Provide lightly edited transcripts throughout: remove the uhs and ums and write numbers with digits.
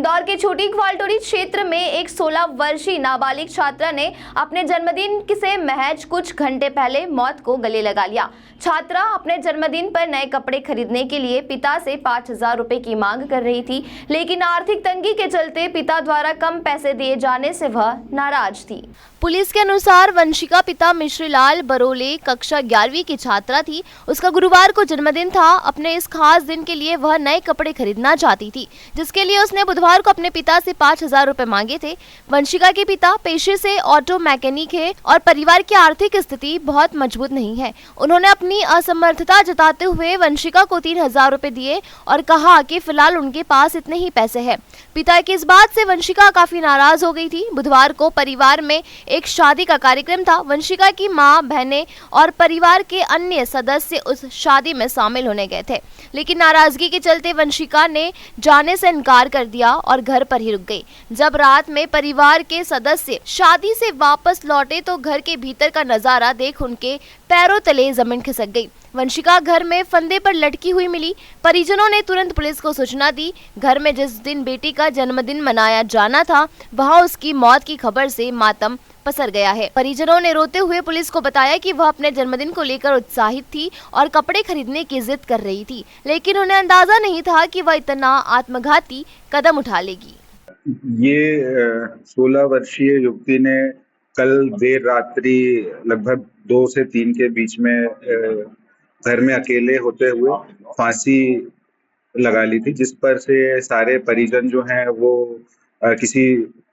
इंदौर के छोटी ग्वालटोरी क्षेत्र में एक 16 वर्षीय नाबालिग छात्रा ने अपने जन्मदिन से महज कुछ घंटे पहले मौत को गले लगा लिया। छात्रा अपने जन्मदिन पर नए कपड़े खरीदने के लिए पिता से 5,000 रुपए की मांग कर रही थी, लेकिन आर्थिक तंगी के चलते पिता द्वारा कम पैसे दिए जाने से वह नाराज थी। पुलिस के अनुसार वंशिका पिता मिश्रीलाल बरोले कक्षा 11वीं की छात्रा थी। उसका गुरुवार को जन्मदिन था। अपने इस खास दिन के लिए वह नए कपड़े खरीदना चाहती थी, जिसके लिए उसने बुधवार को अपने पिता से 5,000 रुपए मांगे थे। वंशिका के पिता पेशे से ऑटो मैकेनिक है और परिवार की आर्थिक स्थिति बहुत मजबूत नहीं है। उन्होंने अपनी असमर्थता जताते हुए वंशिका को 3,000 रुपए दिए और कहा कि फिलहाल उनके पास इतने ही पैसे हैं। पिता की इस बात से वंशिका काफी नाराज हो गई थी। बुधवार को परिवार में एक शादी का कार्यक्रम था। वंशिका की मां, बहनें और परिवार के अन्य सदस्य उस शादी में शामिल होने गए थे, लेकिन नाराजगी के चलते वंशिका ने जाने से इनकार कर दिया और घर पर ही रुक गई। जब रात में परिवार के सदस्य शादी से वापस लौटे तो घर के भीतर का नजारा देख उनके पैरों तले जमीन खिसक गई। वंशिका घर में फंदे पर लटकी हुई मिली। परिजनों ने तुरंत पुलिस को सूचना दी। घर में जिस दिन बेटी का जन्मदिन मनाया जाना था, वहां उसकी मौत की खबर से मातम पसर गया है। परिजनों ने रोते हुए पुलिस को बताया कि वह अपने जन्मदिन को लेकर उत्साहित थी और कपड़े खरीदने की जिद कर रही थी, लेकिन उन्हें अंदाजा नहीं था कि वह इतना आत्मघाती कदम उठा लेगी। ये 16 वर्षीय युवती ने कल देर रात्रि लगभग 2 से 3 के बीच में घर में अकेले होते हुए फांसी लगा ली थी, जिस पर से सारे परिजन जो हैं वो किसी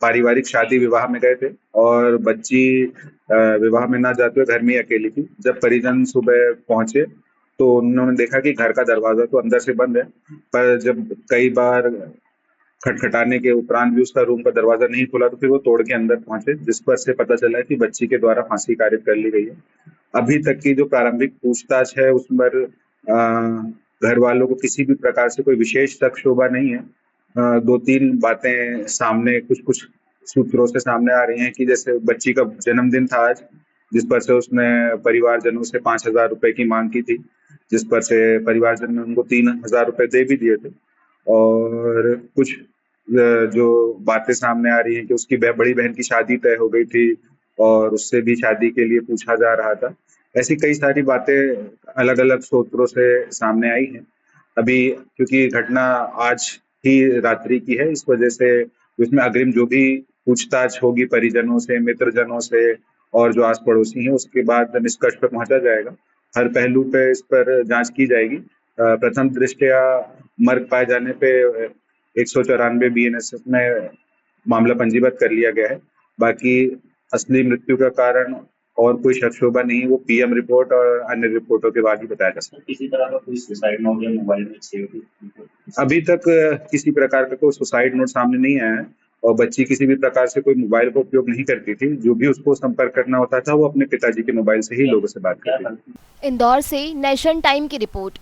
पारिवारिक शादी विवाह में गए थे और बच्ची विवाह में ना जाते हुए घर में ही अकेली थी। जब परिजन सुबह पहुंचे तो उन्होंने देखा कि घर का दरवाजा तो अंदर से बंद है, पर जब कई बार खटखटाने के उपरांत भी उसका रूम का दरवाजा नहीं खुला तो फिर वो तोड़ के अंदर पहुंचे, जिस पर से पता चला कि बच्ची के द्वारा फांसी कारित कर ली गई है। अभी तक की जो प्रारंभिक पूछताछ है उस पर घर वालों को किसी भी प्रकार से कोई विशेष शक शोभा नहीं है। 2-3 बातें सामने कुछ सूत्रों से सामने आ रही हैं कि जैसे बच्ची का जन्मदिन था आज, जिस पर से उसने परिवारजनों से 5,000 रुपए की मांग की थी, जिस पर से परिवारजन ने उनको 3,000 रुपए दे भी दिए थे। और कुछ जो बातें सामने आ रही हैं कि उसकी बड़ी बहन की शादी तय हो गई थी और उससे भी शादी के लिए पूछा जा रहा था। ऐसी कई सारी बातें अलग अलग सूत्रों से सामने आई हैं। अभी क्योंकि घटना आज ही रात्रि की है, इस वजह से उसमें अग्रिम जो भी पूछताछ होगी परिजनों से, मित्रजनों से और जो आस पड़ोसी हैं, उसके बाद निष्कर्ष पर पहुंचा जाएगा। हर पहलू पे इस पर जांच की जाएगी। प्रथम दृष्टया मर्ग पाए जाने पे 194 BNSS में मामला पंजीबद्ध कर लिया गया है। बाकी असली मृत्यु का कारण और कोई शक शोभा नहीं है, वो PM रिपोर्ट और अन्य रिपोर्टों के बाद ही बताया जा सकता है। किसी तरह का कोई सुसाइड नोट या मोबाइल में सेव अभी तक किसी प्रकार का कोई सुसाइड नोट सामने नहीं आया है और बच्ची किसी भी प्रकार से कोई मोबाइल का उपयोग नहीं करती थी। जो भी उसको संपर्क करना होता था वो अपने पिताजी के मोबाइल से ही लोगों से बात करती थी। इंदौर से नेशन टाइम की रिपोर्ट।